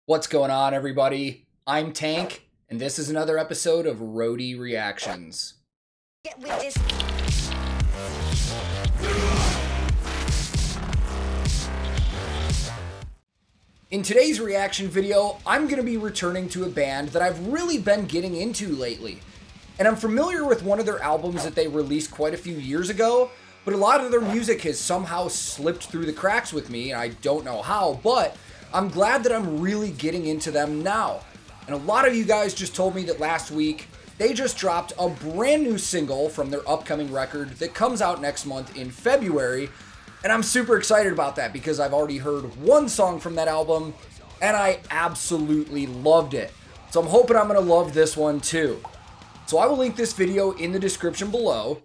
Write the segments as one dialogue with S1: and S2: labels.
S1: What's going on, everybody? I'm Tank, and this is another episode of Roadie Reactions.
S2: Get with this.
S1: In today's reaction video, I'm going to be returning to a band that I've really been getting into lately. And I'm familiar with one of their albums that they released quite a few years ago, but a lot of their music has somehow slipped through the cracks with me, and I don't know how, but I'm glad that I'm really getting into them now. And a lot of you guys just told me that last week they just dropped a brand new single from their upcoming record that comes out next month in February. And I'm super excited about that because I've already heard one song from that album and I absolutely loved it. So I'm hoping I'm going to love this one too. So I will link this video in the description below.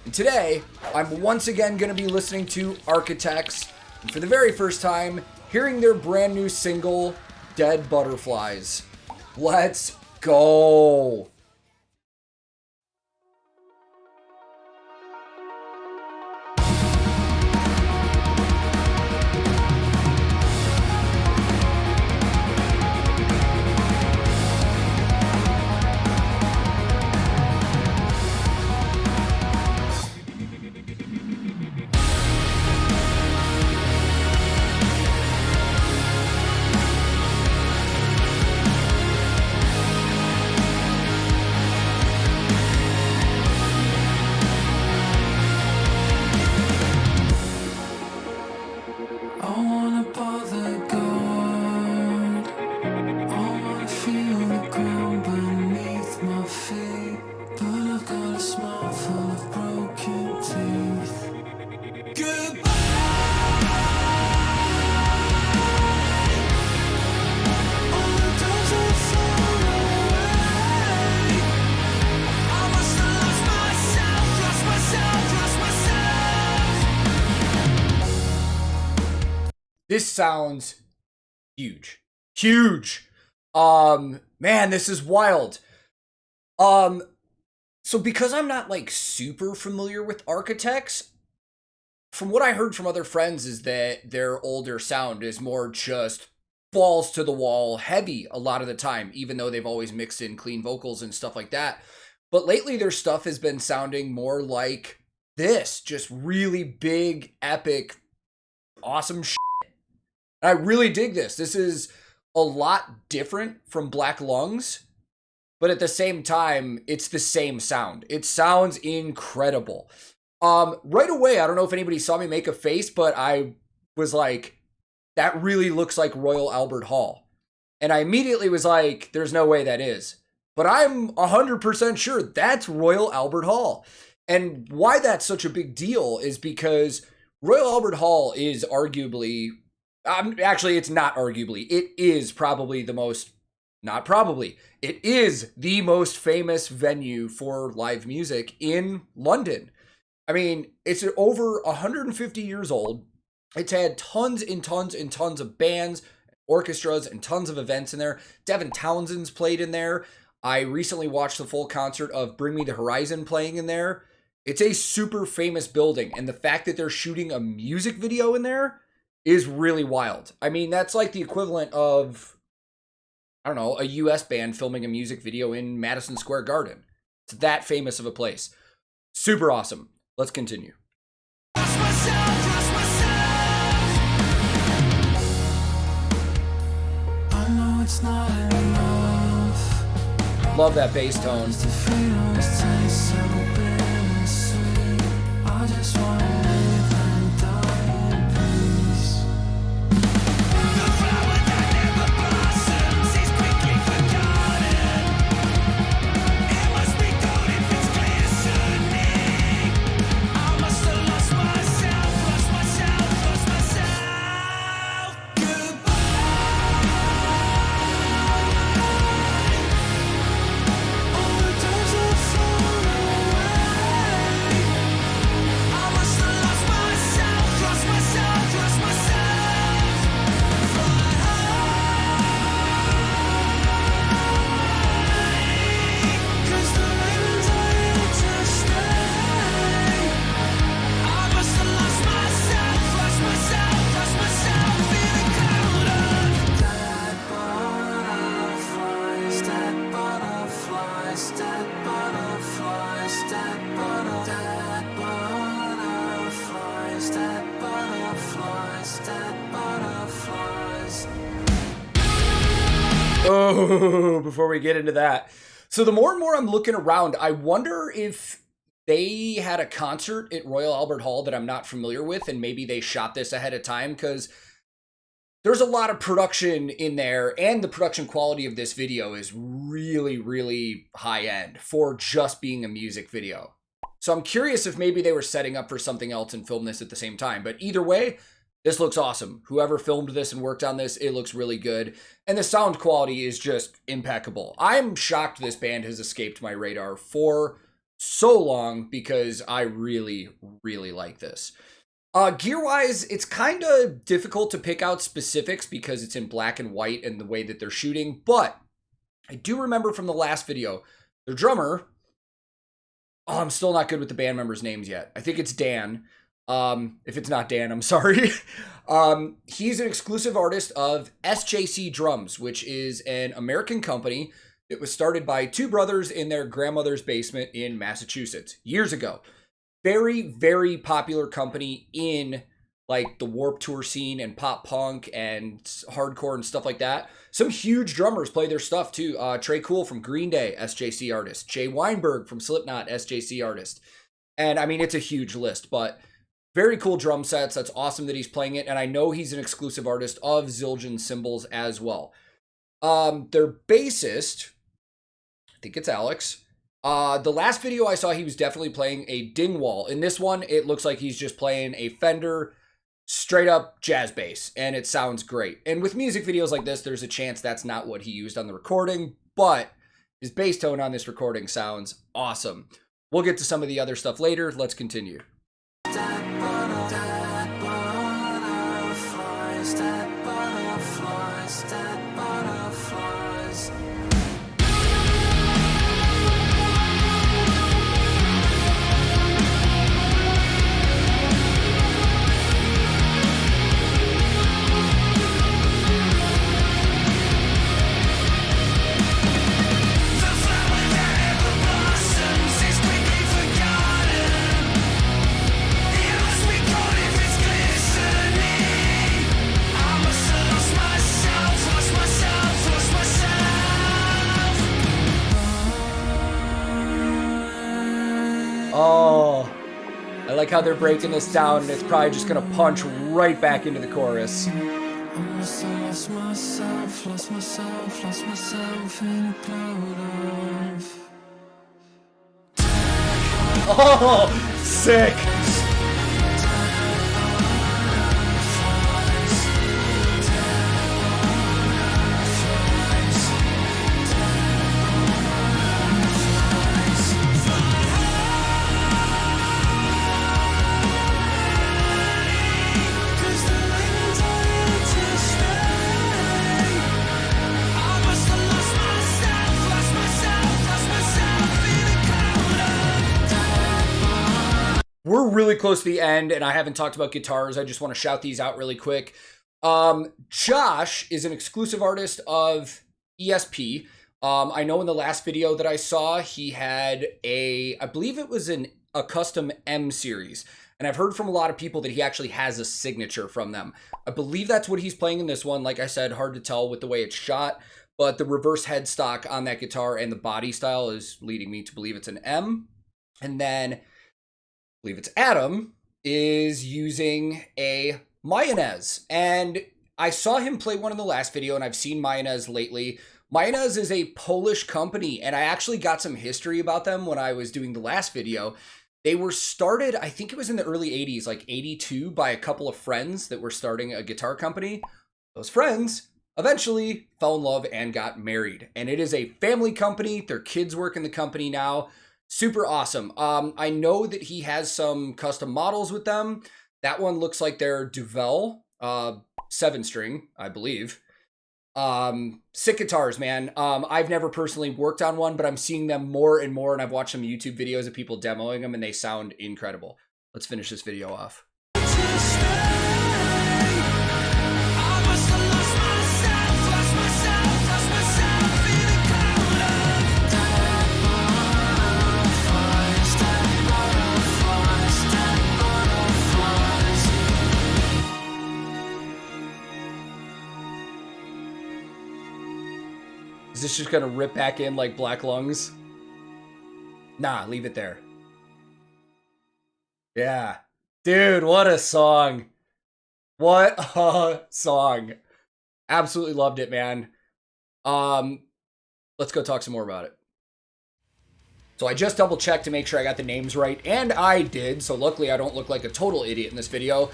S1: And today, I'm once again going to be listening to Architects, and for the very first time, hearing their brand new single, Dead Butterflies. Let's go! This sounds huge. Huge. Man, this is wild. So because I'm not like super familiar with Architects, from what I heard from other friends is that their older sound is more just balls to the wall heavy a lot of the time, even though they've always mixed in clean vocals and stuff like that. But lately their stuff has been sounding more like this, just really big, epic, awesome shit. I really dig this. This is a lot different from Black Lungs, but at the same time, it's the same sound. It sounds incredible. Right away, I don't know if anybody saw me make a face, but I was like, that really looks like Royal Albert Hall. And I immediately was like, there's no way that is. But I'm 100% sure that's Royal Albert Hall. And why that's such a big deal is because Royal Albert Hall is arguably... actually, it's not arguably. It is probably the most, not probably, it is the most famous venue for live music in London. I mean, it's over 150 years old. It's had tons and tons and tons of bands, orchestras, and tons of events in there. Devin Townsend's played in there. I recently watched the full concert of Bring Me the Horizon playing in there. It's a super famous building, and the fact that they're shooting a music video in there is really wild. I mean, that's like the equivalent of, I don't know, a US band filming a music video in Madison Square Garden. It's that famous of a place. Super awesome. Let's continue. Love that bass tone. Oh, before we get into that. So the more and more I'm looking around, I wonder if they had a concert at Royal Albert Hall that I'm not familiar with, and maybe they shot this ahead of time, because there's a lot of production in there, and the production quality of this video is really, really high end for just being a music video. So I'm curious if maybe they were setting up for something else and filmed this at the same time. But either way, this looks awesome. Whoever filmed this and worked on this, it looks really good. And the sound quality is just impeccable. I'm shocked this band has escaped my radar for so long, because I really, really like this. Gear-wise, it's kind of difficult to pick out specifics because it's in black and white and the way that they're shooting. But I do remember from the last video, their drummer... Oh, I'm still not good with the band members' names yet. I think it's Dan. If it's not Dan, I'm sorry. He's an exclusive artist of SJC Drums, which is an American company that was started by two brothers in their grandmother's basement in Massachusetts years ago. Very, very popular company in like the Warped Tour scene and pop punk and hardcore and stuff like that. Some huge drummers play their stuff too. Trey Cool from Green Day, SJC artist. Jay Weinberg from Slipknot, SJC artist. And I mean, it's a huge list, but very cool drum sets. That's awesome that he's playing it. And I know he's an exclusive artist of Zildjian Cymbals as well. Their bassist, I think it's Alex. The last video I saw, he was definitely playing a Dingwall. In this one, it looks like he's just playing a Fender straight up jazz bass, and it sounds great. And with music videos like this, there's a chance that's not what he used on the recording, but his bass tone on this recording sounds awesome. We'll get to some of the other stuff later. Let's continue. Oh, I like how they're breaking this down, and it's probably just gonna punch right back into the chorus. Lost myself in a cloud of... Oh, sick. We're really close to the end, and I haven't talked about guitars. I just want to shout these out really quick. Josh is an exclusive artist of ESP. I know in the last video that I saw, he had I believe it was a custom M series. And I've heard from a lot of people that he actually has a signature from them. I believe that's what he's playing in this one. Like I said, hard to tell with the way it's shot, but the reverse headstock on that guitar and the body style is leading me to believe it's an M. And then I believe it's Adam, is using a Mayonnaise. And I saw him play one in the last video, and I've seen Mayonnaise lately. Mayonnaise is a Polish company, and I actually got some history about them when I was doing the last video. They were started, I think it was in the early 80s, like 82, by a couple of friends that were starting a guitar company. Those friends eventually fell in love and got married. And it is a family company. Their kids work in the company now. Super awesome. I know that he has some custom models with them. That one looks like their Duvel 7-string, I believe. Sick guitars, man. I've never personally worked on one, but I'm seeing them more and more, and I've watched some YouTube videos of people demoing them, and they sound incredible. Let's finish this video off. Is this just gonna rip back in like Black Lungs? Nah, leave it there. Yeah. Dude, what a song. What a song. Absolutely loved it, man. Let's go talk some more about it. So I just double checked to make sure I got the names right, and I did, so luckily I don't look like a total idiot in this video.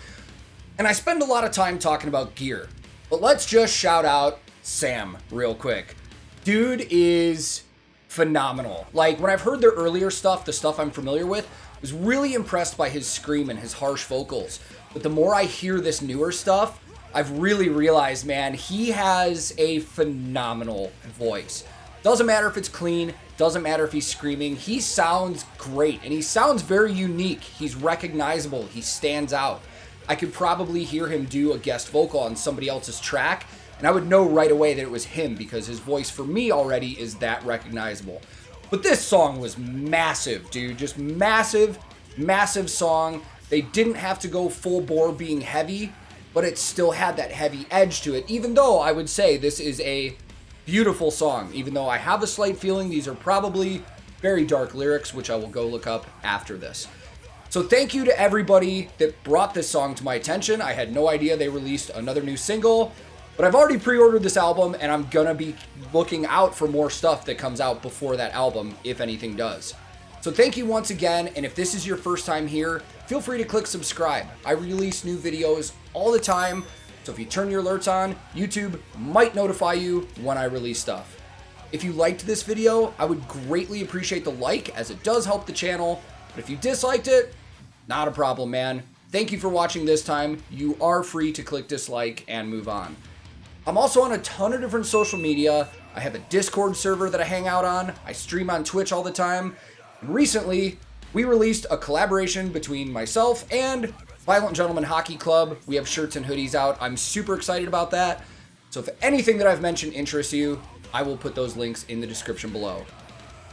S1: And I spend a lot of time talking about gear, but let's just shout out Sam real quick. Dude is phenomenal. Like, when I've heard their earlier stuff, the stuff I'm familiar with, I was really impressed by his scream and his harsh vocals. But the more I hear this newer stuff, I've really realized, man, he has a phenomenal voice. Doesn't matter if it's clean, doesn't matter if he's screaming, he sounds great, and he sounds very unique. He's recognizable, he stands out. I could probably hear him do a guest vocal on somebody else's track, and I would know right away that it was him, because his voice for me already is that recognizable. But this song was massive, dude, just massive, massive song. They didn't have to go full bore being heavy, but it still had that heavy edge to it, even though I would say this is a beautiful song, even though I have a slight feeling these are probably very dark lyrics, which I will go look up after this. So thank you to everybody that brought this song to my attention. I had no idea they released another new single, but I've already pre-ordered this album, and I'm gonna be looking out for more stuff that comes out before that album, if anything does. So thank you once again, and if this is your first time here, feel free to click subscribe. I release new videos all the time, so if you turn your alerts on, YouTube might notify you when I release stuff. If you liked this video, I would greatly appreciate the like, as it does help the channel. But if you disliked it, not a problem, man. Thank you for watching this time. You are free to click dislike and move on. I'm also on a ton of different social media. I have a Discord server that I hang out on. I stream on Twitch all the time. And recently, we released a collaboration between myself and Violent Gentleman Hockey Club. We have shirts and hoodies out. I'm super excited about that. So if anything that I've mentioned interests you, I will put those links in the description below.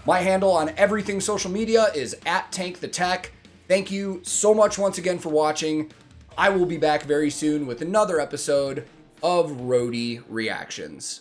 S1: My handle on everything social media is @TankTheTech. Thank you so much once again for watching. I will be back very soon with another episode of Roadie Reactions.